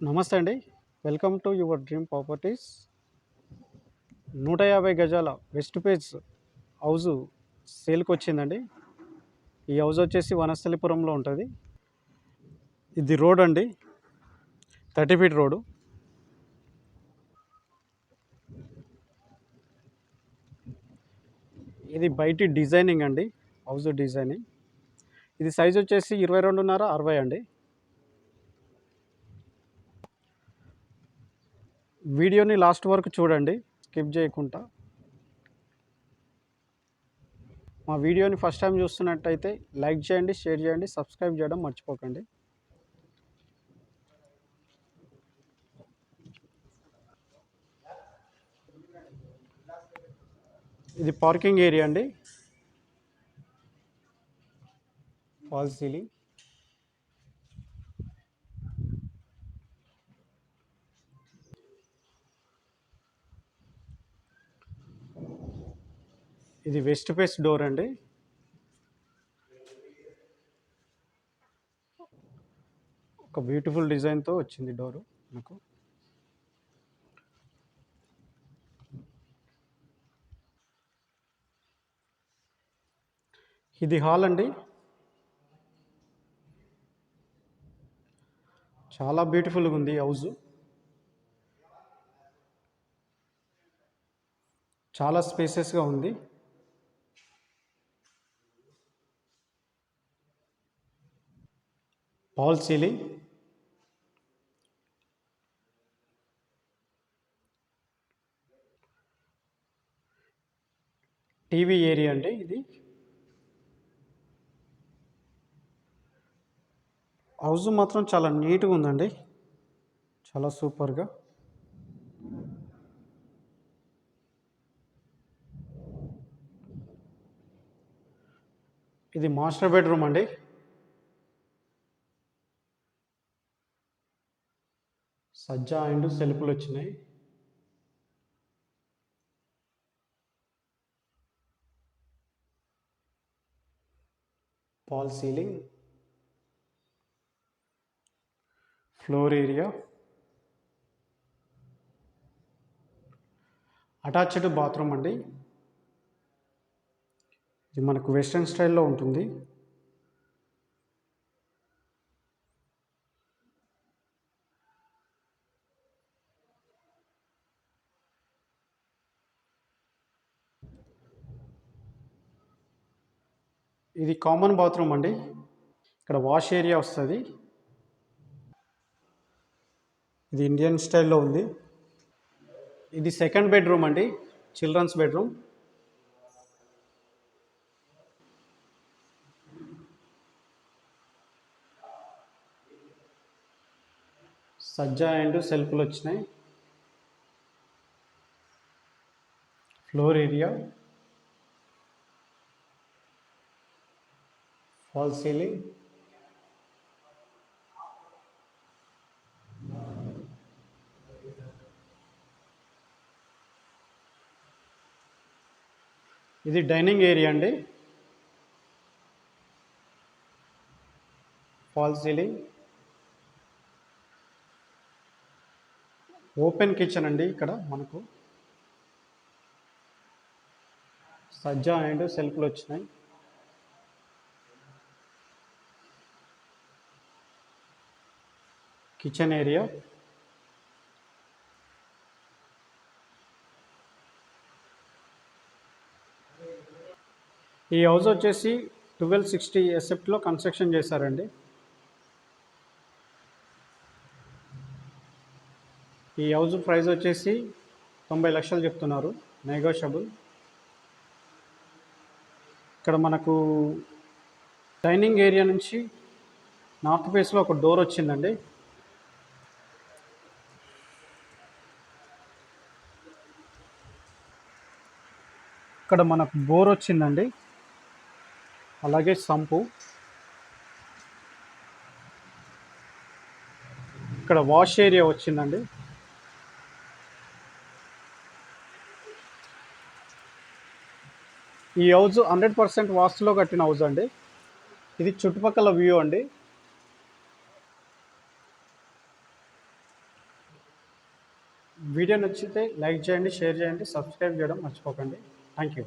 నమస్తే అండి. Welcome to your dream properties. 150 గజాల వెస్ట్ ఫేస్ హౌజు సేల్‌కొచ్చిందండి. ఈ హౌస్ వచ్చేసి వనస్థలిపురంలో ఉంటది. ఇది రోడ్ అండి. 30 ఫీట్ రోడ్డు. ఇది బయటి డిజైనింగ్ అండి. House designing. ఇది సైజ్ వచ్చేసి 22.5 60 అండి. వీడియోని లాస్ట్ వరకు చూడండి, స్కిప్ చేయకుండా. మా వీడియోని ఫస్ట్ టైం చూస్తున్నట్టయితే లైక్ చేయండి, షేర్ చేయండి, సబ్స్క్రైబ్ చేయడం మర్చిపోకండి. ఇది పార్కింగ్ ఏరియా అండి. Fall ceiling. ఇది వెస్ట్ ఫేస్ డోర్ అండి. ఒక బ్యూటిఫుల్ డిజైన్తో వచ్చింది డోరు నాకు. ఇది హాల్ అండి. చాలా బ్యూటిఫుల్గా ఉంది హౌస్. చాలా స్పేసెస్గా ఉంది. Fall ceiling. టీవీ ఏరియా అండి ఇది. హౌస్ మాత్రం చాలా నీట్గా ఉందండి, చాలా సూపర్గా. ఇది మాస్టర్ బెడ్రూమ్ అండి. సజ్జా అండ్ సెల్ఫ్లు వచ్చినాయి. Fall ceiling. Floor area. Attached bathroom అండి. ఇది మనకు వెస్ట్రన్ స్టైల్లో ఉంటుంది. ఇది కామన్ బాత్రూమ్ అండి. ఇక్కడ వాష్ ఏరియా వస్తుంది. ఇది ఇండియన్ స్టైల్లో ఉంది. ఇది సెకండ్ బెడ్రూమ్ అండి, చిల్డ్రన్స్ బెడ్రూమ్. సజ్జా అండ్ సెల్ఫ్లు వచ్చినాయి. Floor area. Fall ceiling. ఇది డైనింగ్ ఏరియా అండి. Fall ceiling. ఓపెన్ కిచెన్ అండి. ఇక్కడ మనకు సజ్జా అండ్ సెల్ఫ్లు వచ్చినాయి. Kitchen area. ఈ హౌస్ వచ్చేసి 1260 ఎసెప్ట్లో కన్స్ట్రక్షన్ చేశారండి. ఈ హౌస్ ప్రైస్ వచ్చేసి 90 లక్షలు చెప్తున్నారు, నెగోషియబుల్. ఇక్కడ మనకు డైనింగ్ ఏరియా నుంచి నార్త్ ఫేస్లో ఒక డోర్ వచ్చిందండి. ఇక్కడ మనకు బోర్ వచ్చిందండి, అలాగే సంపు. ఇక్కడ వాష్ ఏరియా వచ్చిందండి. ఈ హౌస్ 100% వాస్తులో కట్టిన హౌస్ అండి. ఇది చుట్టుపక్కల వ్యూ అండి. వీడియో నచ్చితే లైక్ చేయండి, షేర్ చేయండి, సబ్స్క్రైబ్ చేయడం మర్చిపోకండి. Thank you.